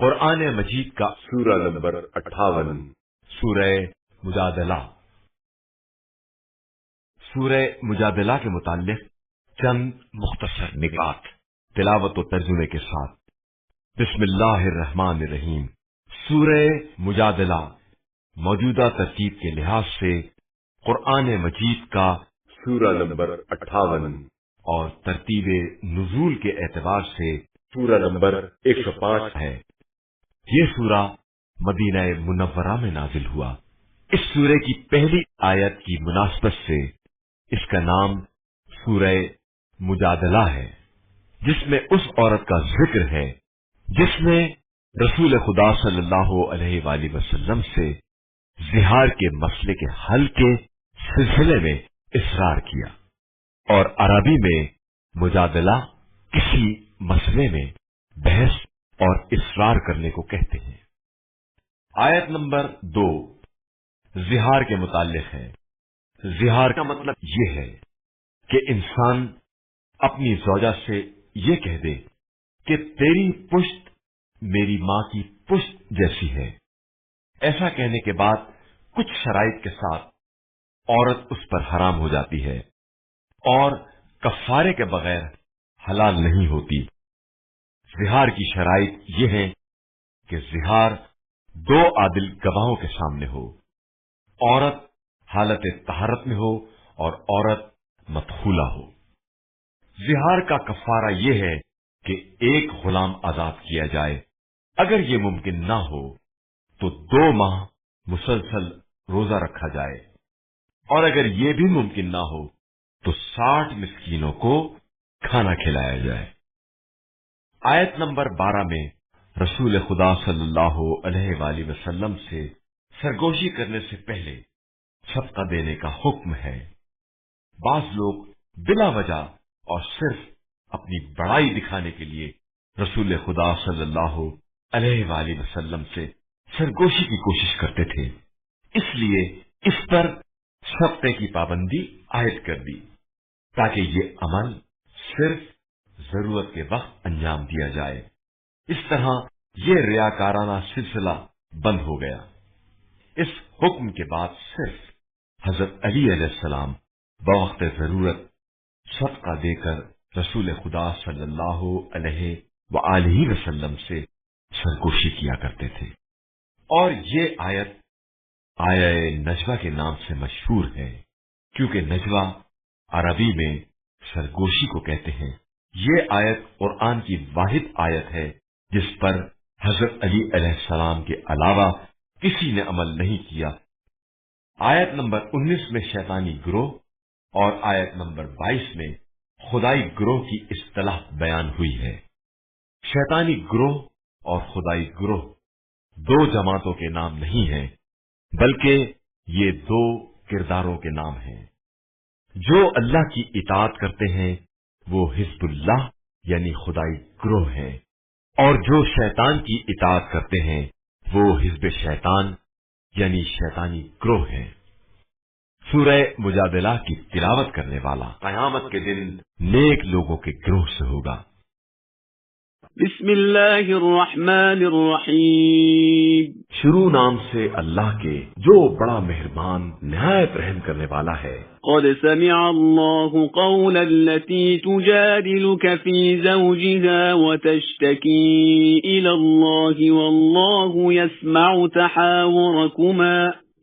قرآن مجید کا سورہ نمبر 58 سورہ مجادلہ۔ سورہ مجادلہ کے متعلق چند مختصر نکات تلاوت و ترجمے کے ساتھ۔ بسم اللہ الرحمن الرحیم۔ سورہ مجادلہ موجودہ ترتیب کے لحاظ سے قرآن مجید کا سورہ نمبر 58 اور ترتیب نزول کے اعتبار سے سورہ نمبر 105 ہے۔ یہ سورہ مدینہ منورہ میں نازل ہوا۔ اس سورے کی پہلی آیت کی مناسبت سے اس کا نام سورہ مجادلہ ہے، جس میں اس عورت کا ذکر ہے جس نے رسول خدا صلی اللہ علیہ وآلہ وسلم سے زہار کے مسئلے کے حل کے سلسلے میں اصرار کیا، اور عربی میں مجادلہ کسی مسئلے میں بحث اور اصرار کرنے کو کہتے ہیں۔ آیت نمبر 2 زہار کے متعلق ہے۔ زہار کا مطلب یہ ہے کہ انسان اپنی زوجہ سے یہ کہہ دے کہ تیری پشت میری ماں کی پشت جیسی ہے۔ ایسا کہنے کے بعد کچھ شرائط کے ساتھ عورت اس پر حرام ہو جاتی ہے اور کفارے کے بغیر حلال نہیں ہوتی۔ زہار کی شرائط یہ ہے کہ زہار 2 عادل گواہوں کے سامنے ہو، عورت حالت طہارت میں ہو اور عورت مدخولہ ہو۔ زہار کا کفارہ یہ ہے کہ ایک غلام آزاد کیا جائے۔ اگر یہ ممکن نہ ہو تو 2 ماہ مسلسل روزہ رکھا جائے، اور اگر یہ بھی ممکن نہ ہو تو 60 مسکینوں کو کھانا کھلایا جائے۔ آیت نمبر 12 میں رسول خدا صلی اللہ علیہ وآلہ وسلم سے سرگوشی کرنے سے پہلے صدقہ دینے کا حکم ہے۔ بعض لوگ بلا وجہ اور صرف اپنی بڑائی دکھانے کے لیے رسول خدا صلی اللہ علیہ وآلہ وسلم سے سرگوشی کی کوشش کرتے تھے، اس لیے اس پر صدقے کی پابندی عائد کر دی تاکہ یہ عمل صرف ضرورت کے وقت انجام دیا جائے۔ اس طرح یہ ریاکارانہ سلسلہ بند ہو گیا۔ اس حکم کے بعد صرف حضرت علی علیہ السلام بوقت ضرورت صدقہ دے کر رسول خدا صلی اللہ علیہ وآلہ وسلم سے سرگوشی کیا کرتے تھے۔ اور یہ آیت آیہ نجوہ کے نام سے مشہور ہے، کیونکہ نجوہ عربی میں سرگوشی کو کہتے ہیں۔ یہ آیت قرآن کی واحد آیت ہے جس پر حضرت علی علیہ السلام کے علاوہ کسی نے عمل نہیں کیا۔ آیت نمبر 19 میں شیطانی گروہ اور آیت نمبر 22 میں خدائی گروہ کی اصطلاح بیان ہوئی ہے۔ شیطانی گروہ اور خدائی گروہ 2 جماعتوں کے نام نہیں ہیں، بلکہ یہ 2 کرداروں کے نام ہیں۔ جو اللہ کی اطاعت کرتے ہیں وہ حزب اللہ یعنی خدائی گروہ ہیں، اور جو شیطان کی اطاعت کرتے ہیں وہ حزب شیطان یعنی شیطانی گروہ ہیں۔ سورہ مجادلہ کی تلاوت کرنے والا قیامت کے دن نیک لوگوں کے گروہ سے ہوگا۔ بسم اللہ الرحمن الرحیم۔ شروع نام سے اللہ کے جو بڑا مہربان نہایت رحم کرنے والا ہے۔ قد سمع الله قول التي تجادلك في زوجها وتشتكي إلى الله والله يسمع تحاوركما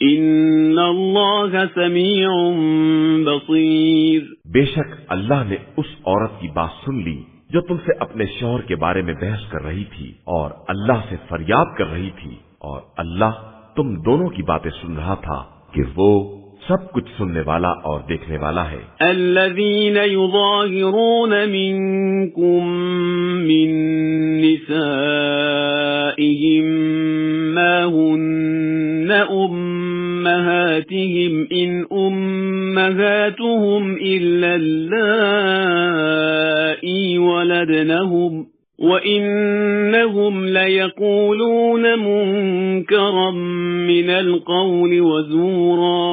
إن الله سميع بصير۔ بے شک اللہ نے اس عورت کی بات سن لی جو تم سے اپنے شوہر کے بارے میں بحث کر رہی تھی اور اللہ سے فریاد کر رہی تھی، اور اللہ تم دونوں کی باتیں سن رہا تھا کہ وہ سب کچھ سننے والا اور دیکھنے والا ہے۔ الذين يظاهرون منكم من نسائهم ما هن أمهاتهم إن أمهاتهم إلا اللائي ولدنهم وَإِنَّهُمْ لَيَقُولُونَ مُنكَرًا مِنَ الْقَوْلِ وَزُورًا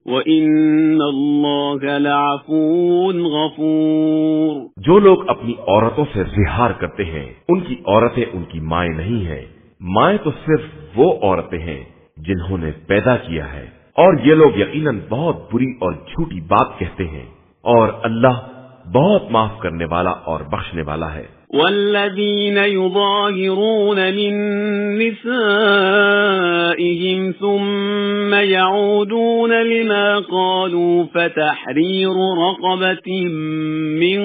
وَإِنَّ اللَّهَ لَعَفُوٌّ غَفُورٌ۔ جو لوگ اپنی عورتوں سے زہار کرتے ہیں ان کی عورتیں ان کی مائیں نہیں ہیں مائیں تو صرف وہ عورتیں ہیں جنہوں نے پیدا کیا ہے، اور یہ لوگ یقیناً بہت بری اور جھوٹی بات کہتے ہیں، اور اللہ بہت معاف کرنے والا اور بخشنے والا ہے۔ والذین یظاہرون من نسائهم ثم يعودون لما قالوا فتحرير رقبة من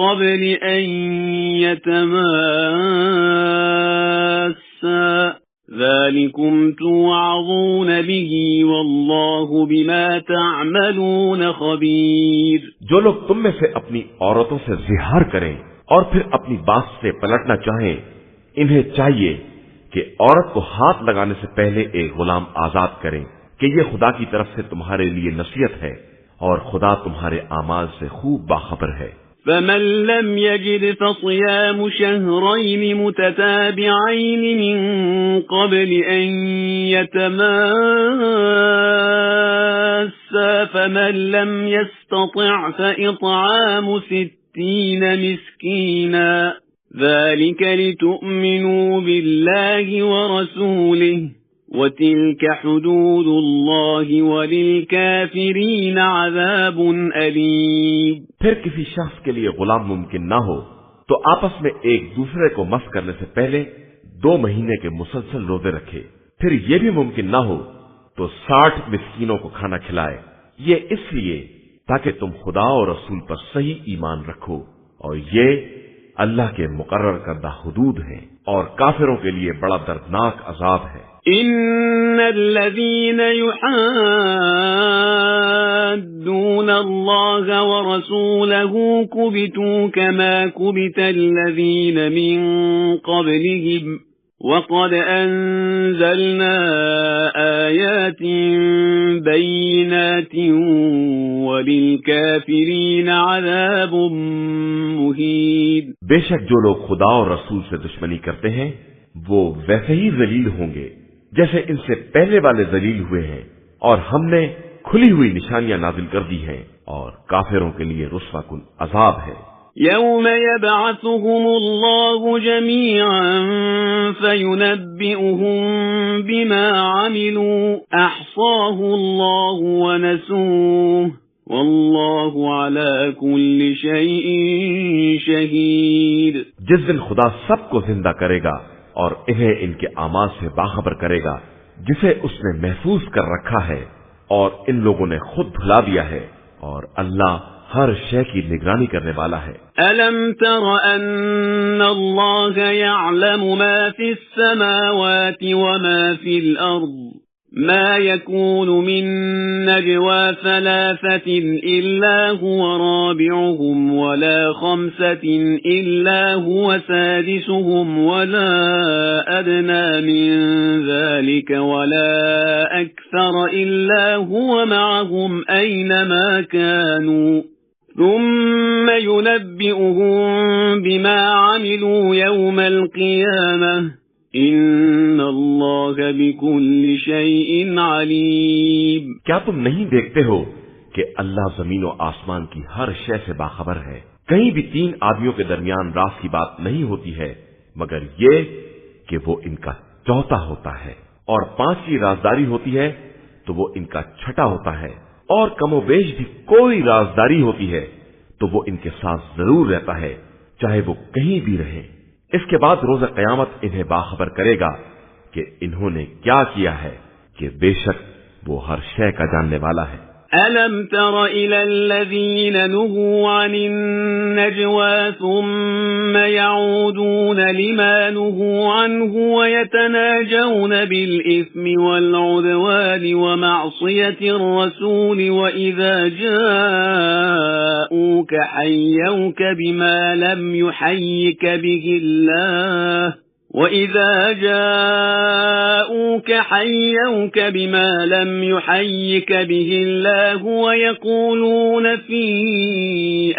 قبل أن يتماسا ذلكم توعظون به والله بما تعملون خبير۔ جو لوگ تم میں سے اپنی عورتوں سے زہار کریں اور پھر اپنی بات سے پلٹنا چاہیں، انہیں چاہیے کہ عورت کو ہاتھ لگانے سے پہلے ایک غلام آزاد کریں کہ یہ خدا کی طرف سے تمہارے لیے نصیحت ہے، اور خدا تمہارے اعمال سے خوب باخبر ہے۔ فمن لم يجد فصيام شهرين متتابعين من قبل أن يتماسا فمن لم يستطع فإطعام 60 مسكينا ذلك لتؤمنوا بالله ورسوله وتلك حدود الله وللكافرين عذاب أليم۔ پھر کسی شخص کے لیے غلام ممکن نہ ہو تو آپس میں ایک دوسرے کو مس کرنے سے پہلے 2 مہینے کے مسلسل روزے رکھے، پھر یہ بھی ممکن نہ ہو تو 60 مسکینوں کو کھانا کھلائے، یہ اس لیے تاکہ تم خدا اور رسول پر صحیح ایمان رکھو، اور یہ اللہ کے مقرر کردہ حدود ہیں، اور کافروں کے لیے بڑا دردناک عذاب ہے۔ ان الذين يحادون الله ورسوله كبتوا كما كبت الذين من قبلهم وقد أنزلنا آيات بينات وللكافرين عذاب مهين۔ بے شک جو لوگ خدا اور رسول سے دشمنی کرتے ہیں وہ ویسے ہی ذلیل ہوں گے جیسے ان سے پہلے والے ذلیل ہوئے ہیں، اور ہم نے کھلی ہوئی نشانیاں نازل کر دی ہیں، اور کافروں کے لیے رسوا کن عذاب ہے۔ يوم يبعثهم الله جميعا فينبئهم بما عملوا أحصاه الله ونسوه والله على كل شيء شهيد۔ جس دن خدا سب کو زندہ کرے گا اور انہیں ان کے اعمال سے باخبر کرے گا جسے اس نے محفوظ کر رکھا ہے، اور ان لوگوں نے خود بھلا دیا ہے، اور اللہ ہر شے کی نگرانی کرنے والا ہے۔ أَلَمْ تَرَ أَنَّ اللَّهَ يَعْلَمُ مَا فِي السَّمَاوَاتِ وَمَا فِي الْأَرْضِ مَا يَكُونُ مِن نَّجْوَى ثَلَاثَةٍ إِلَّا هُوَ رَابِعُهُمْ وَلَا خَمْسَةٍ إِلَّا هُوَ سَادِسُهُمْ وَلَا أَدْنَى مِن ذَلِكَ وَلَا أَكْثَرَ إِلَّا هُوَ مَعَهُمْ أَيْنَمَا كَانُوا ثم ينبئهم بما عملوا يوم القيامة ان اللہ بكل شيء علیم۔ کیا تم نہیں دیکھتے ہو کہ اللہ زمین و آسمان کی ہر شے سے باخبر ہے؟ کہیں بھی 3 آدمیوں کے درمیان راز کی بات نہیں ہوتی ہے مگر یہ کہ وہ ان کا چوتھا ہوتا ہے، اور 5 کی رازداری ہوتی ہے تو وہ ان کا چھٹا ہوتا ہے، اور کم و بیش بھی کوئی رازداری ہوتی ہے تو وہ ان کے ساتھ ضرور رہتا ہے چاہے وہ کہیں بھی رہے۔ اس کے بعد روز قیامت انہیں باخبر کرے گا کہ انہوں نے کیا کیا ہے، کہ بے شک وہ ہر شے کا جاننے والا ہے۔ أَلَمْ تَرَ إِلَى الَّذِينَ نُهُوا عَنِ النَّجْوَى ثُمَّ يَعُودُونَ لِمَا نُهُوا عَنْهُ وَيَتَنَاجَوْنَ بِالْإِثْمِ وَالْعُدْوَانِ وَمَعْصِيَةِ الرَّسُولِ وَإِذَا جَاءُوكَ حَيَّوْكَ بِمَا لَمْ يُحَيِّكَ بِهِ اللَّهُ وَإِذَا جَاءُوكَ حَيَّوْكَ بِمَا لَمْ يُحَيِّكَ بِهِ اللَّهُ وَيَقُولُونَ فِي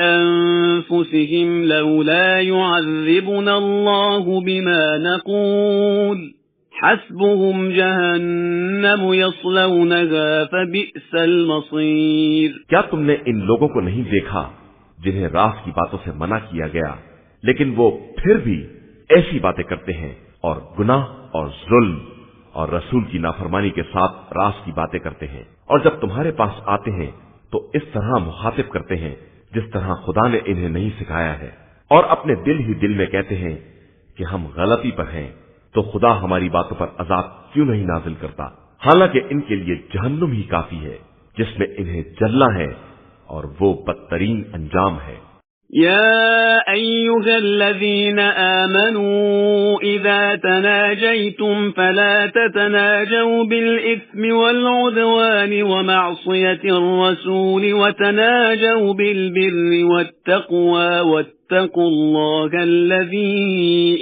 أَنفُسِهِمْ لَوْلَا يُعَذِّبُنَا اللَّهُ بِمَا نَقُولُ حَسْبُهُمْ جَهَنَّمُ يَصْلَوْنَهَا فَبِئْسَ الْمَصِيرُ۔ کیا تم نے ان لوگوں کو نہیں دیکھا جنہیں راز کی باتوں سے منع کیا گیا لیکن وہ پھر بھی ایسی باتیں کرتے ہیں اور گناہ اور ظلم اور رسول کی نافرمانی کے ساتھ راز کی باتیں کرتے ہیں، اور جب تمہارے پاس آتے ہیں تو اس طرح مخاطب کرتے ہیں جس طرح خدا نے انہیں نہیں سکھایا ہے، اور اپنے دل ہی دل میں کہتے ہیں کہ ہم غلطی پر ہیں، تو خدا ہماری باتوں پر عذاب کیوں نہیں نازل کرتا، حالانکہ ان کے لیے جہنم ہی کافی ہے جس میں انہیں جلنا ہے، اور وہ بدترین انجام ہے۔ يا أيها الذين آمنوا إذا تناجيتم فلا تتناجوا بالإثم والعدوان ومعصية الرسول وتناجوا بالبر والتقوى واتقوا الله الذي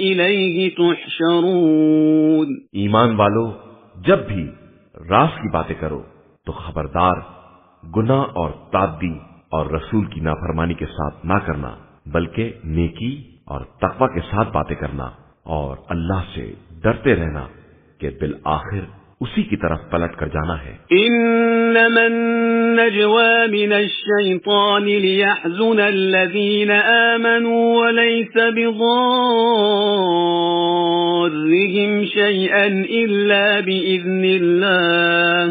إليه تحشرون۔ ایمان والو، جب بھی راز کی باتیں کرو تو خبردار گناہ اور تعدی اور رسول کی نافرمانی کے ساتھ نہ کرنا، بلکہ نیکی اور تقوی کے ساتھ باتیں کرنا، اور اللہ سے ڈرتے رہنا کہ بالآخر اسی کی طرف پلٹ کر جانا ہے۔ انما النجوى من الشيطان ليحزن الذين آمنوا وليس بضارهم شيئا إلا بإذن الله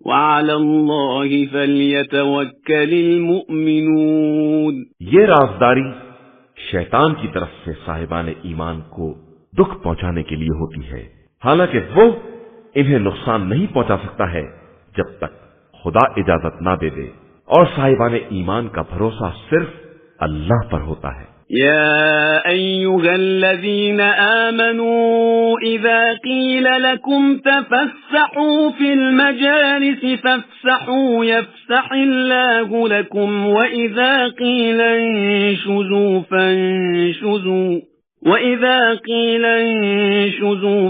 وعلى الله فليتوكل المؤمنون۔ یہ رازداری شیطان کی طرف سے صاحبان ایمان کو دکھ پہنچانے کے لیے ہوتی ہے، حالانکہ وہ انہیں نقصان نہیں پہنچا سکتا ہے جب تک خدا اجازت نہ دے دے، اور صاحبان ایمان کا بھروسہ صرف اللہ پر ہوتا ہے۔ يا أيها الذين آمنوا إذا قيل لكم تفسحوا في المجالس فافسحوا يفسح الله لكم وإذا قيل انشزوا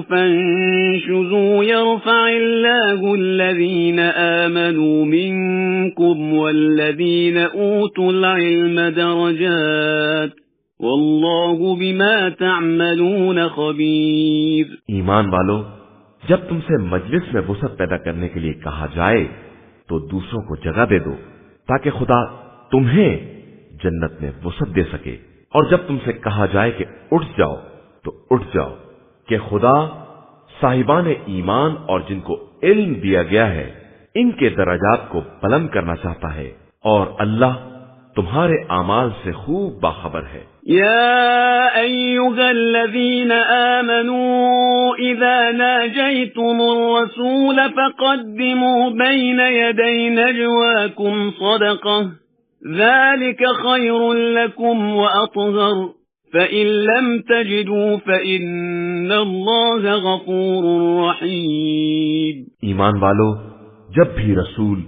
فانشزوا يرفع الله الذين آمنوا منكم والذين أوتوا العلم درجات واللہ بما تعملون خبیر۔ ایمان والو، جب تم سے مجلس میں وسعت پیدا کرنے کے لیے کہا جائے تو دوسروں کو جگہ دے دو تاکہ خدا تمہیں جنت میں وسعت دے سکے، اور جب تم سے کہا جائے کہ اٹھ جاؤ تو اٹھ جاؤ، کہ خدا صاحبان ایمان اور جن کو علم دیا گیا ہے ان کے درجات کو بلند کرنا چاہتا ہے، اور اللہ تمہارے اعمال سے خوب باخبر ہے۔ يا أيها الذين آمنوا إذا ناجيتم الرسول فقدموا بين يدي نجواكم صدقة ذلك خير لكم وأطهر فإن لم تجدوا فإن الله غفور رحيم۔ ایمان والو، جب بھی رسول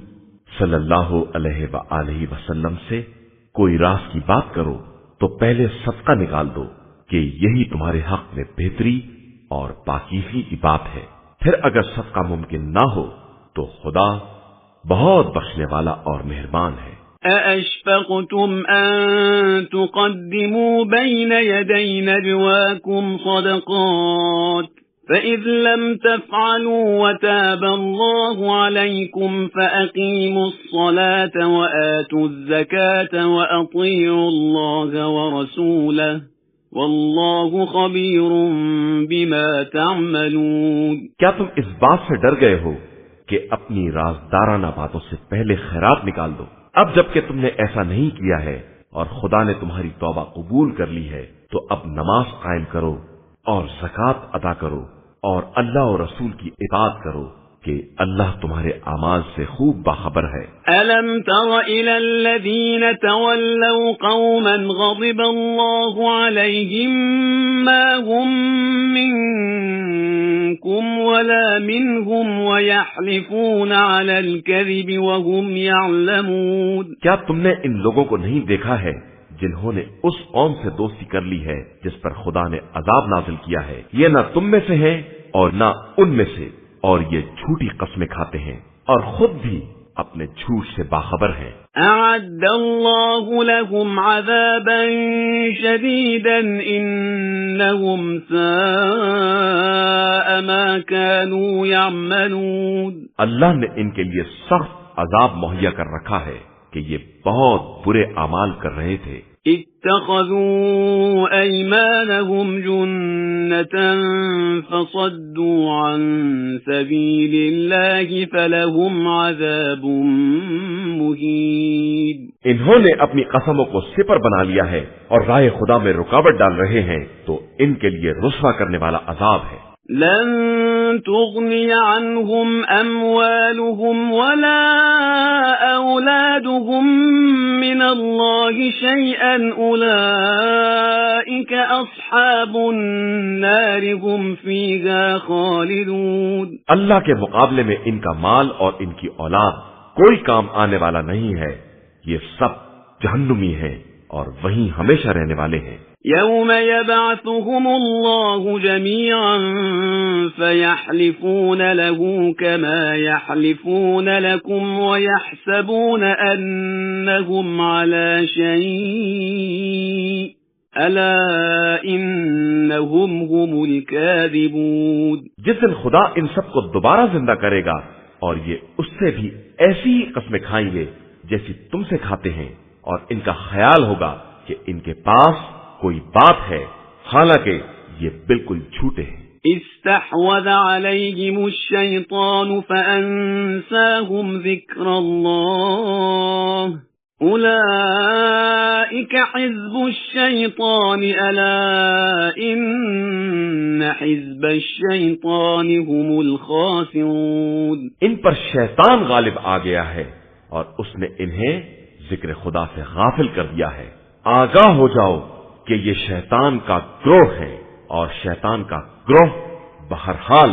صلی اللہ علیہ وآلہ وسلم سے کوئی راز کی بات کرو تو پہلے صدقہ نکال دو کہ یہی تمہارے حق میں بہتری اور پاکیزگی کی بات ہے، پھر اگر صدقہ ممکن نہ ہو تو خدا بہت بخشنے والا اور مہربان ہے۔ أَأَشْفَقْتُمْ أَن تُقَدِّمُوا بَيْنَ يَدَيْ نَجْوَاكُمْ صَدَقَاتٍ فَإِذْ لَمْ تَفْعَلُوا وَتَابَ اللَّهُ عَلَيْكُمْ فَأَقِيمُوا الصَّلَاةَ وَآتُوا الزَّكَاةَ وَأَطِيعُوا اللَّهَ وَرَسُولَهُ وَاللَّهُ خَبِيرٌ بِمَا تَعْمَلُونَ۔ کیا تم اس بات سے ڈر گئے ہو کہ اپنی رازدارانہ باتوں سے پہلے خیرات نکال دو؟ اب جبکہ تم نے ایسا نہیں کیا ہے اور خدا نے تمہاری توبہ قبول کر لی ہے تو اب نماز قائم کرو اور زکوٰۃ ادا کرو اور اللہ اور رسول کی اطاعت کرو کہ اللہ تمہارے اعمال سے خوب باخبر ہے۔ أَلَمْ تَرَ إِلَى الَّذِينَ تَوَلَّوْا قَوْمًا غَضِبَ اللَّهُ عَلَيْهِمْ مَا هُمْ مِنكُمْ وَلَا مِنْهُمْ وَيَحْلِفُونَ عَلَى الْكَذِبِ وَهُمْ يَعْلَمُونَ۔ کیا تم نے ان لوگوں کو نہیں دیکھا ہے جنہوں نے اس قوم سے دوستی کر لی ہے جس پر خدا نے عذاب نازل کیا ہے؟ یہ نہ تم میں سے ہیں اور نہ ان میں سے، اور یہ جھوٹی قسمیں کھاتے ہیں اور خود بھی اپنے جھوٹ سے باخبر ہیں۔ أعد الله لهم عذابا شديدا إنهم ساء ما كانوا يعملون۔ اللہ نے ان کے لیے سخت عذاب مہیا کر رکھا ہے، کہ یہ بہت برے اعمال کر رہے تھے۔ اتخذوا أيمانهم جنة فصدوا عن سبيل الله فلهم عذاب مهين۔ انہوں نے اپنی قسموں کو سپر بنا لیا ہے اور راہ خدا میں رکاوٹ ڈال رہے ہیں، تو ان کے لیے رسوا کرنے والا عذاب ہے۔ لن تغني عنهم أموالهم ولا أولادهم من الله شيئا أولئك أصحاب النار هم فيها خالدون۔ اللہ کے مقابلے میں ان کا مال اور ان کی اولاد کوئی کام آنے والا نہیں ہے، یہ سب جہنمی ہیں اور وہیں ہمیشہ رہنے والے ہیں۔ يوم يبعثهم الله جميعا فيحلفون له كما يحلفون لكم ويحسبون أنهم على شيء ألا إنهم هم الكاذبون۔ جس دن خدا ان سب کو دوبارہ زندہ کرے گا اور یہ اس سے بھی ایسی ہی قسمیں کھائیں گے جیسی تم سے کھاتے ہیں، اور ان کا خیال ہوگا کہ ان کے پاس کوئی بات ہے، حالانکہ یہ بالکل جھوٹے ہیں۔ استحوذ عليهم الشيطان فأنساهم ذكر الله أولئك حزب الشيطان ألا إن حزب الشيطان هم الخاسرون۔ ان پر شیطان غالب آ گیا ہے اور اس نے انہیں ذکر خدا سے غافل کر دیا ہے۔ آگاہ ہو جاؤ کہ یہ شیطان کا گروہ ہے اور شیطان کا گروہ بہرحال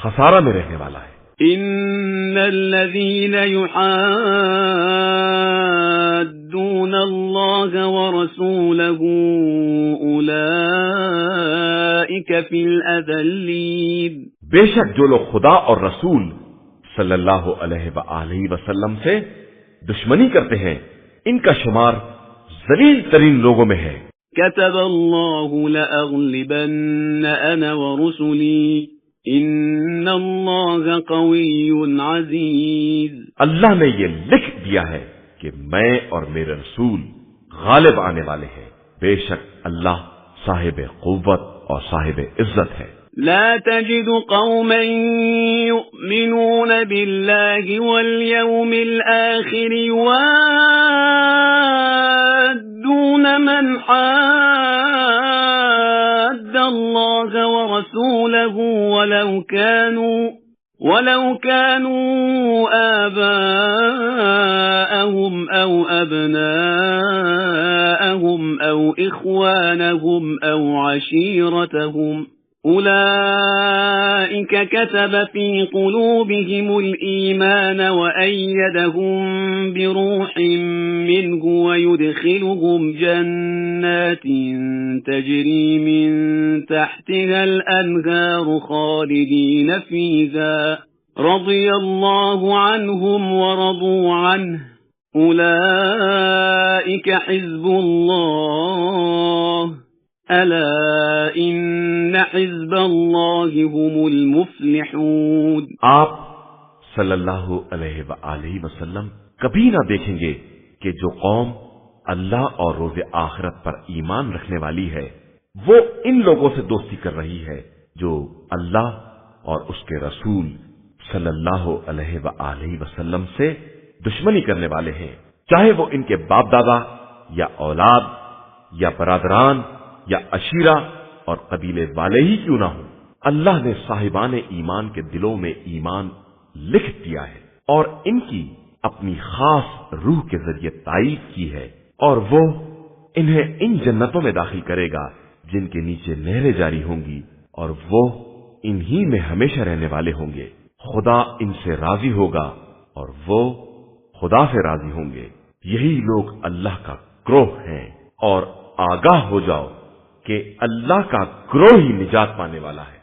خسارہ میں رہنے والا ہے۔ ان الذين يحادون الله ورسوله اولئك في الاذلين۔ بے شک جو لوگ خدا اور رسول صلی اللہ علیہ وآلہ وسلم سے دشمنی کرتے ہیں، ان کا شمار ذلیل ترین لوگوں میں ہے۔ كتب الله لأغلبن أنا ورسلي إن الله قوي عزيز۔ اللہ نے یہ لکھ دیا ہے کہ میں اور میرے رسول غالب آنے والے ہیں، بے شک اللہ صاحب قوت اور صاحب عزت ہے۔ لا تجد قوما يؤمنون بالله واليوم الآخر يوادون من حاد الله ورسوله ولو كانوا آباءهم أو أبناءهم أو إخوانهم أو عشيرتهم أولئك كتب في قلوبهم الإيمان وأيدهم بروح منه ويدخلهم جنات تجري من تحتها الأنهار خالدين فيها رضي الله عنهم ورضوا عنه أولئك حزب الله ألا إن حزب الله هم المفلحون۔ آپ صلی اللہ علیہ وآلہ وسلم کبھی نہ دیکھیں گے کہ جو قوم اللہ اور روز آخرت پر ایمان رکھنے والی ہے وہ ان لوگوں سے دوستی کر رہی ہے جو اللہ اور اس کے رسول صلی اللہ علیہ وآلہ وسلم سے دشمنی کرنے والے ہیں، چاہے وہ ان کے باپ دادا یا اولاد یا برادران یا عشیرہ اور قبیلے والے ہی کیوں نہ ہوں۔ اللہ نے صاحبان ایمان کے دلوں میں ایمان لکھ دیا ہے اور ان کی اپنی خاص روح کے ذریعے تائید کی ہے، اور وہ انہیں ان جنتوں میں داخل کرے گا جن کے نیچے نہریں جاری ہوں گی، اور وہ انہی میں ہمیشہ رہنے والے ہوں گے۔ خدا ان سے راضی ہوگا اور وہ خدا سے راضی ہوں گے۔ یہی لوگ اللہ کا گروہ ہیں، اور آگاہ ہو جاؤ کہ اللہ کا گروہ ہی نجات پانے والا ہے۔